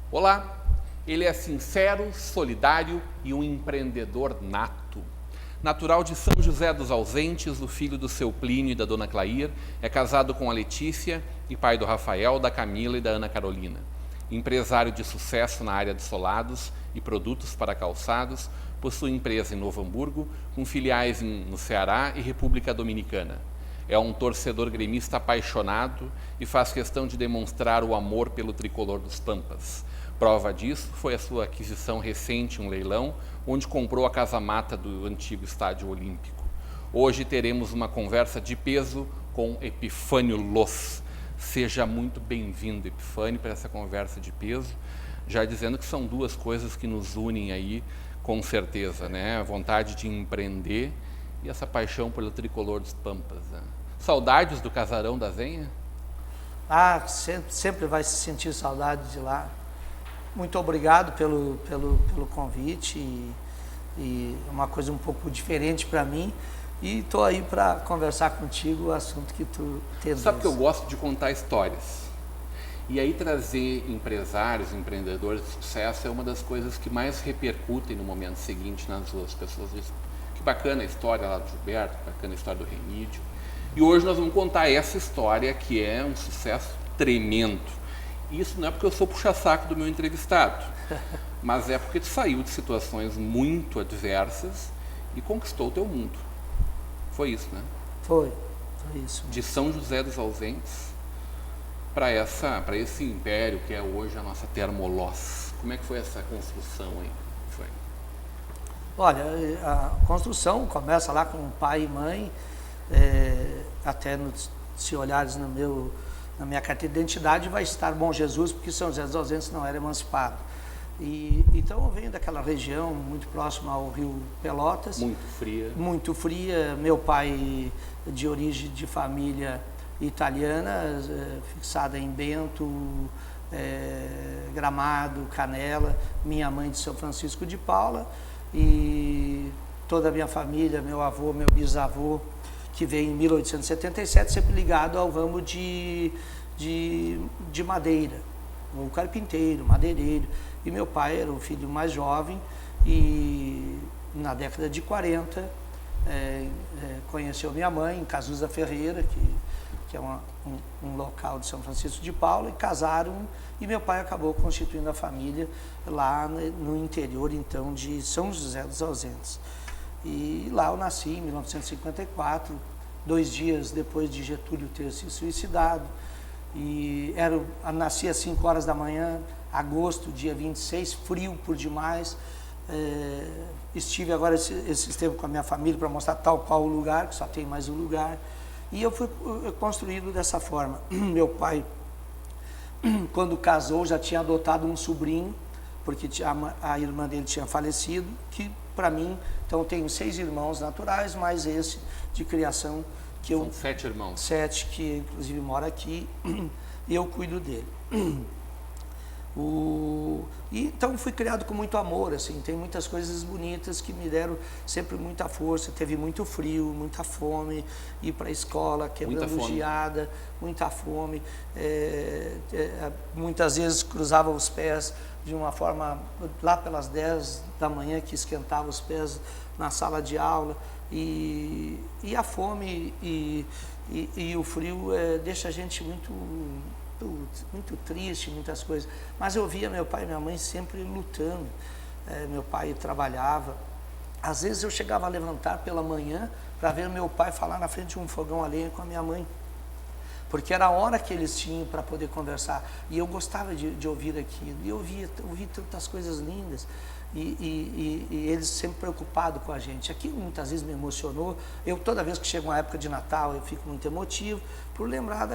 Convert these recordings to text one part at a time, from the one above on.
Olá, ele é sincero, solidário e um empreendedor nato. Natural de São José dos Ausentes, o filho do seu Plínio e da dona Clair, é casado com a Letícia e pai do Rafael, da Camila e da Ana Carolina. Empresário de sucesso na área de solados e produtos para calçados, possui empresa em Novo Hamburgo, com filiais no Ceará e República Dominicana. É um torcedor gremista apaixonado e faz questão de demonstrar o amor pelo tricolor dos Pampas. Prova disso foi a sua aquisição recente em um leilão, onde comprou a casa-mata do antigo Estádio Olímpico. Hoje teremos uma conversa de peso com Epifânio Loss. Seja muito bem-vindo, Epifânio, para essa conversa de peso. Já dizendo que são duas coisas que nos unem aí, com certeza, né? A vontade de empreender e essa paixão pelo tricolor dos Pampas, né? Saudades do casarão da Zenha? Ah, sempre vai se sentir saudade de lá. Muito obrigado pelo convite e uma coisa um pouco diferente para mim. E estou aí para conversar contigo o assunto que tu tens. Sabe que eu gosto de contar histórias. E aí trazer empresários, empreendedores de sucesso é uma das coisas que mais repercutem no momento seguinte nas ruas. As pessoas dizem, que bacana a história lá do Gilberto, que bacana a história do Remídio. E hoje nós vamos contar essa história que é um sucesso tremendo. Isso não é porque eu sou puxa-saco do meu entrevistado, mas é porque tu saiu de situações muito adversas e conquistou o teu mundo. Foi isso, né? Foi isso. De São José dos Ausentes para esse império que é hoje a nossa Termoloss. Como é que foi essa construção aí? Foi. Olha, a construção começa lá com pai e mãe, até se olhares na minha carteira de identidade vai estar Bom Jesus, porque São José dos Ausentes não era emancipado. Então eu venho daquela região muito próxima ao Rio Pelotas. Muito fria. Muito fria. Meu pai de origem de família italiana, fixada em Bento, Gramado, Canela. Minha mãe de São Francisco de Paula. E toda a minha família, meu avô, meu bisavô, que veio em 1877, sempre ligado ao ramo de madeira, o carpinteiro, madeireiro. E meu pai era o filho mais jovem e na década de 40 conheceu minha mãe em Cazuza Ferreira, que é um local de São Francisco de Paula, e casaram e meu pai acabou constituindo a família lá no interior então de São José dos Ausentes. E lá eu nasci em 1954, 2 dias depois de Getúlio ter se suicidado. E nasci às 5 horas da manhã, agosto, dia 26, frio por demais. Estive agora esse tempo com a minha família para mostrar tal qual o lugar, que só tem mais um lugar. E eu fui construído dessa forma. Meu pai, quando casou, já tinha adotado um sobrinho, porque a irmã dele tinha falecido, que para mim, então eu tenho 6 irmãos naturais, mais esse de criação que São 7 irmãos. 7, que inclusive mora aqui, e eu cuido dele. E então fui criado com muito amor, assim, tem muitas coisas bonitas que me deram sempre muita força. Teve muito frio, muita fome, ir para a escola quebrando geada, muita fome, muitas vezes cruzava os pés de uma forma lá pelas 10 da manhã, que esquentava os pés na sala de aula, e a fome e o frio deixa a gente muito triste, muitas coisas. Mas eu via meu pai e minha mãe sempre lutando. Meu pai trabalhava. Às vezes eu chegava a levantar pela manhã para ver meu pai falar na frente de um fogão a lenha com a minha mãe, porque era a hora que eles tinham para poder conversar. E eu gostava de ouvir aquilo. E eu ouvi tantas coisas lindas. E eles sempre preocupados com a gente. Aquilo muitas vezes me emocionou. Toda vez que chega uma época de Natal, eu fico muito emotivo, por lembrar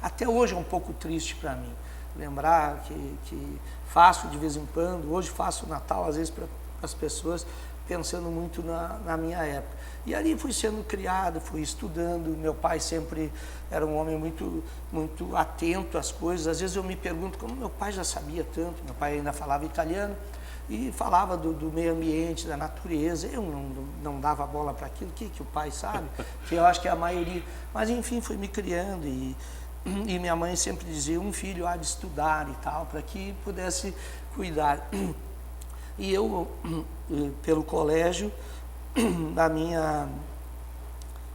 até hoje é um pouco triste para mim. Lembrar que faço de vez em quando, hoje faço Natal, às vezes, para as pessoas, pensando muito na minha época. E ali fui sendo criado, fui estudando. Meu pai sempre era um homem muito, muito atento às coisas. Às vezes eu me pergunto como meu pai já sabia tanto. Meu pai ainda falava italiano e falava do meio ambiente, da natureza. Eu não dava bola para aquilo, que o pai sabe, que eu acho que é a maioria. Mas enfim, fui me criando e minha mãe sempre dizia, um filho há de estudar e tal, para que pudesse cuidar. E eu, pelo colégio,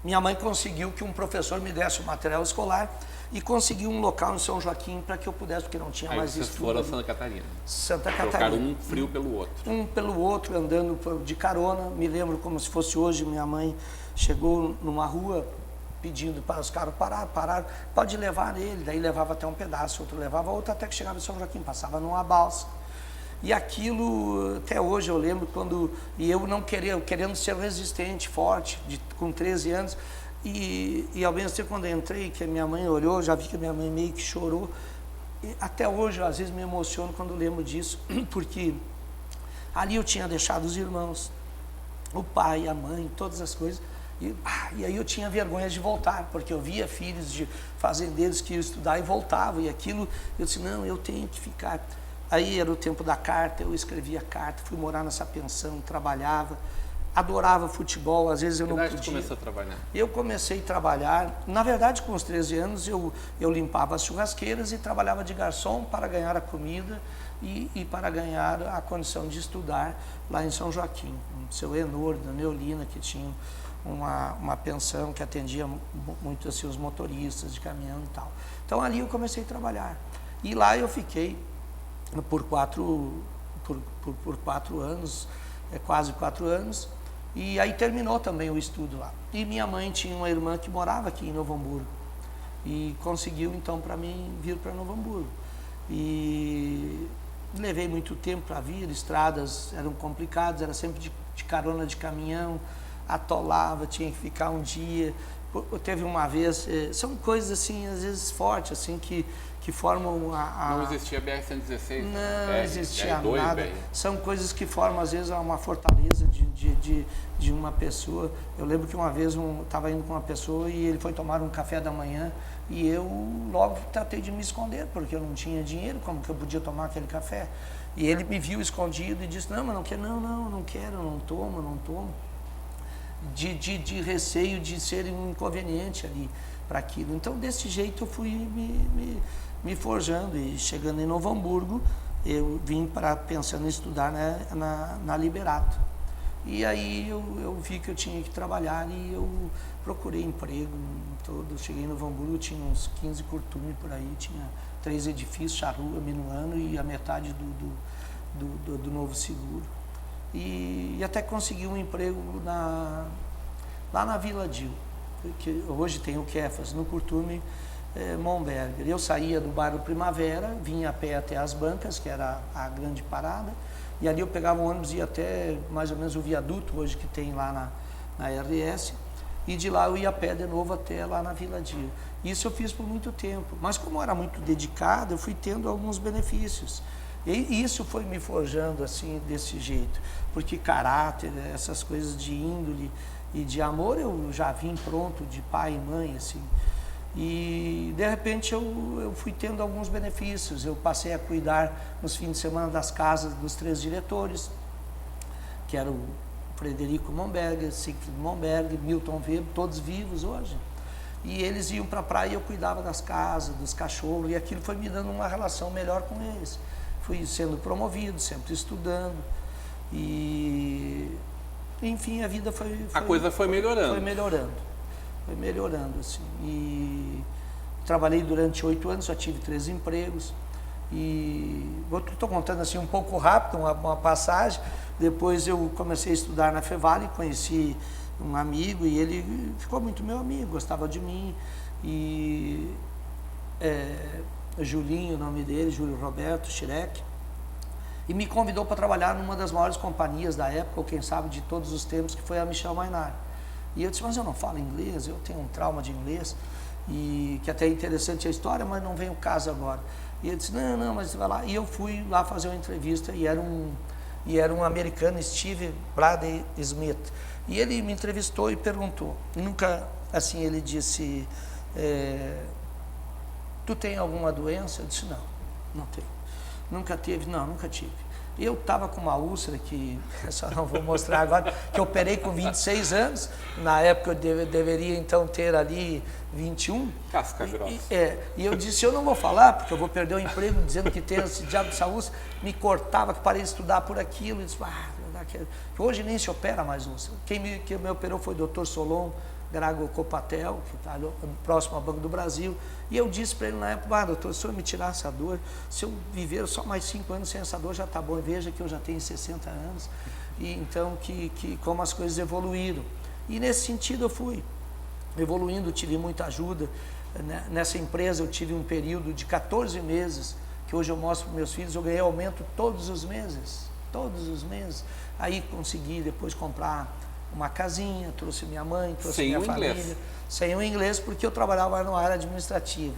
minha mãe conseguiu que um professor me desse o material escolar e conseguiu um local em São Joaquim para que eu pudesse, porque não tinha mais estudo. Vocês foram a Santa Catarina. Santa Catarina. Trocaram um frio pelo outro. Um pelo outro, andando de carona. Me lembro como se fosse hoje, minha mãe chegou numa rua pedindo para os caras parar, pode levar ele. Daí levava até um pedaço, outro levava outro, até que chegava em São Joaquim, passava numa balsa. E aquilo, até hoje eu lembro, e eu não querendo ser resistente, forte, com 13 anos, e ao mesmo tempo quando eu entrei, que a minha mãe olhou, já vi que a minha mãe meio que chorou, e até hoje eu, às vezes me emociono quando lembro disso, porque ali eu tinha deixado os irmãos, o pai, a mãe, todas as coisas, e aí eu tinha vergonha de voltar, porque eu via filhos de fazendeiros que iam estudar e voltavam, e aquilo, eu disse, não, eu tenho que ficar. Aí era o tempo da carta, eu escrevia carta, fui morar nessa pensão, trabalhava, adorava futebol, às vezes eu não podia. Você começou a trabalhar? Eu comecei a trabalhar, na verdade com os 13 anos eu limpava as churrasqueiras e trabalhava de garçom para ganhar a comida e para ganhar a condição de estudar lá em São Joaquim. O seu Enor, da Neolina, que tinha uma pensão que atendia muito assim, os motoristas de caminhão e tal. Então ali eu comecei a trabalhar. E lá eu fiquei por 4 anos, quase 4 anos, e aí terminou também o estudo lá. E minha mãe tinha uma irmã que morava aqui em Novo Hamburgo, e conseguiu então para mim vir para Novo Hamburgo. E levei muito tempo para vir, estradas eram complicadas, era sempre de carona de caminhão, atolava, tinha que ficar um dia. Teve uma vez, são coisas assim, às vezes fortes, assim, que formam Não existia BR-116? Não existia BR-2, nada. BR. São coisas que formam, às vezes, uma fortaleza de uma pessoa. Eu lembro que uma vez estava indo com uma pessoa e ele foi tomar um café da manhã e eu logo tratei de me esconder, porque eu não tinha dinheiro, como que eu podia tomar aquele café? E ele me viu escondido e disse, não, mas não quero, não quero, não tomo. De receio de ser um inconveniente ali para aquilo. Então, desse jeito, eu fui me forjando e chegando em Novo Hamburgo, eu vim pensando em estudar na Liberato. E aí eu vi que eu tinha que trabalhar e eu procurei emprego todo. Cheguei em Novo Hamburgo, tinha uns 15 curtumes por aí, tinha 3 edifícios, charrua, minuano e a metade do Novo Seguro. E até consegui um emprego lá na Vila Dil, que hoje tem o Kefas, no curtume Momberger. Eu saía do bairro Primavera, vinha a pé até as bancas, que era a grande parada, e ali eu pegava um ônibus e ia até mais ou menos o viaduto, hoje que tem lá na RS, e de lá eu ia a pé de novo até lá na Vila Dil. Isso eu fiz por muito tempo, mas como eu era muito dedicado, eu fui tendo alguns benefícios. E isso foi me forjando assim, desse jeito, porque caráter, essas coisas de índole e de amor, eu já vim pronto de pai e mãe, assim. E, de repente, eu fui tendo alguns benefícios. Eu passei a cuidar, nos fins de semana, das casas dos 3 diretores, que era o Frederico Momberger, Siegfried Momberger, Milton Weber, todos vivos hoje. E eles iam para a praia e eu cuidava das casas, dos cachorros, e aquilo foi me dando uma relação melhor com eles. Fui sendo promovido, sempre estudando, e enfim, a vida a coisa foi melhorando. Foi melhorando, assim. E trabalhei durante 8 anos, só tive 3 empregos. E estou contando assim um pouco rápido, uma passagem. Depois eu comecei a estudar na Fevale, conheci um amigo e ele ficou muito meu amigo, gostava de mim. E Julinho, o nome dele, Júlio Roberto Schirek, e me convidou para trabalhar numa das maiores companhias da época, ou quem sabe de todos os tempos, que foi a Michel Maynard. E eu disse, mas eu não falo inglês, eu tenho um trauma de inglês, e que até é interessante a história, mas não vem o caso agora. E ele disse, não, mas você vai lá. E eu fui lá fazer uma entrevista, e era e era um americano, Steve Bradley Smith. E ele me entrevistou e perguntou, nunca, assim, ele disse, tu tem alguma doença? Eu disse, não tenho. Nunca teve? Não, nunca tive. Eu estava com uma úlcera que, só não vou mostrar agora, que eu operei com 26 anos, na época eu deveria então ter ali 21. Casca grossa. E eu disse, eu não vou falar, porque eu vou perder o emprego dizendo que tem esse diabo dessa úlcera. Me cortava, que parei de estudar por aquilo, e disse, que hoje nem se opera mais úlcera. Quem me operou foi o Dr. Solon Grago Copatel, que está próximo ao Banco do Brasil, e eu disse para ele na época, doutor, se eu me tirar essa dor, se eu viver só mais 5 anos sem essa dor já está bom, veja que eu já tenho 60 anos, e então como as coisas evoluíram. E nesse sentido eu fui evoluindo, tive muita ajuda. Nessa empresa eu tive um período de 14 meses, que hoje eu mostro para meus filhos, eu ganhei aumento todos os meses, aí consegui depois comprar uma casinha, trouxe minha mãe, trouxe minha família, sem o inglês, porque eu trabalhava na área administrativa.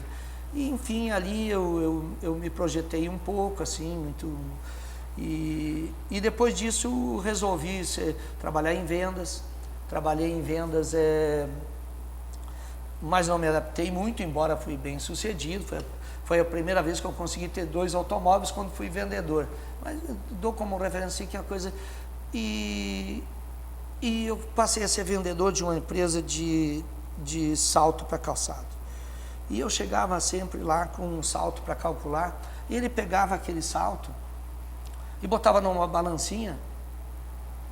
E, enfim, ali eu me projetei um pouco, assim, muito... E depois disso resolvi trabalhar em vendas. Trabalhei em vendas, mas não me adaptei muito, embora fui bem sucedido. Foi a primeira vez que eu consegui ter 2 automóveis quando fui vendedor. Mas eu dou como referência que a coisa... E eu passei a ser vendedor de uma empresa de salto para calçado. E eu chegava sempre lá com um salto para calcular, e ele pegava aquele salto e botava numa balancinha,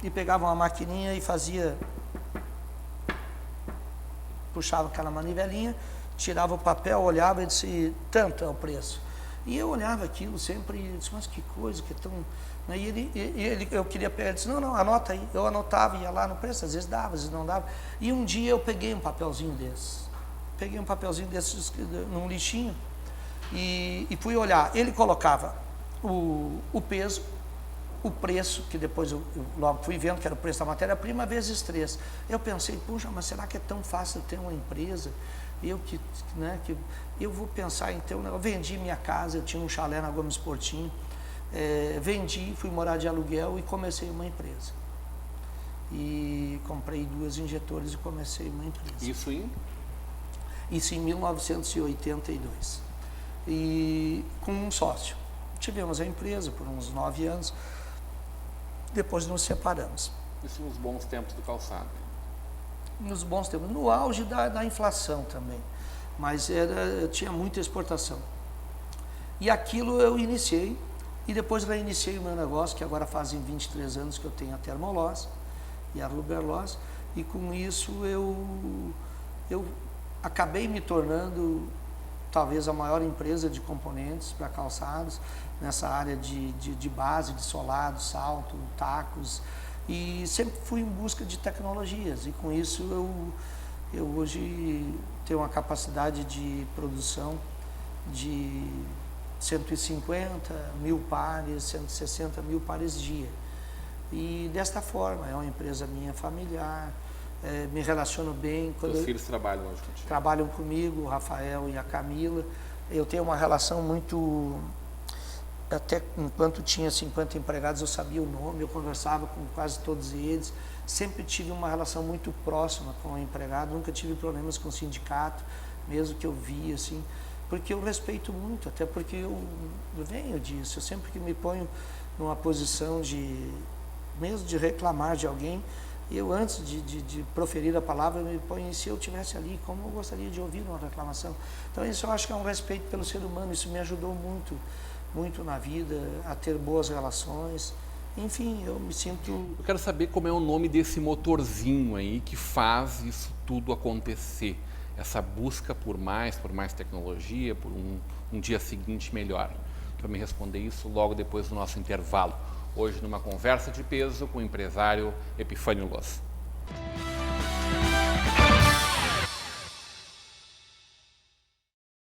e pegava uma maquininha e fazia, puxava aquela manivelinha, tirava o papel, olhava e disse, tanto é o preço. E eu olhava aquilo sempre e disse, mas que coisa, que tão... E eu queria pegar, ele disse, não, anota aí. Eu anotava, ia lá no preço, às vezes dava, às vezes não dava. E um dia eu peguei um papelzinho desses. Num lixinho e fui olhar. Ele colocava o peso, o preço, que depois eu logo fui vendo que era o preço da matéria-prima, vezes 3. Eu pensei, puxa, mas será que é tão fácil ter uma empresa? Eu vou pensar, então, eu vendi minha casa, eu tinha um chalé na Gomes Portinho, vendi, fui morar de aluguel e comecei uma empresa. E comprei 2 injetores e comecei uma empresa. Isso em 1982. E com um sócio. Tivemos a empresa por uns 9 anos, depois nos separamos. Isso nos bons tempos do calçado. Nos bons tempos, no auge da inflação também, mas tinha muita exportação. E aquilo eu iniciei, e depois reiniciei o meu negócio, que agora fazem 23 anos que eu tenho a Thermoloss e a Ruberloss, e com isso eu acabei me tornando talvez a maior empresa de componentes para calçados, nessa área de base, de solado, salto, tacos, e sempre fui em busca de tecnologias, e com isso eu hoje tenho uma capacidade de produção de 150 mil pares, 160 mil pares dia. E desta forma, é uma empresa minha familiar, me relaciono bem. Os filhos trabalham hoje contigo? Trabalham comigo, o Rafael e a Camila. Eu tenho uma relação muito... Até enquanto tinha 50 empregados, eu sabia o nome, eu conversava com quase todos eles. Sempre tive uma relação muito próxima com o empregado, nunca tive problemas com o sindicato, mesmo que eu via, assim, porque eu respeito muito, até porque eu venho disso. Eu sempre que me ponho numa posição mesmo de reclamar de alguém, eu antes de proferir a palavra, eu me ponho, se eu estivesse ali, como eu gostaria de ouvir uma reclamação. Então isso eu acho que é um respeito pelo ser humano, isso me ajudou muito na vida, a ter boas relações. Enfim, eu me sinto... Eu quero saber como é o nome desse motorzinho aí que faz isso tudo acontecer. Essa busca por mais tecnologia, por um dia seguinte melhor. Tu vai me responder isso logo depois do nosso intervalo. Hoje numa conversa de peso com o empresário Epifânio Loss.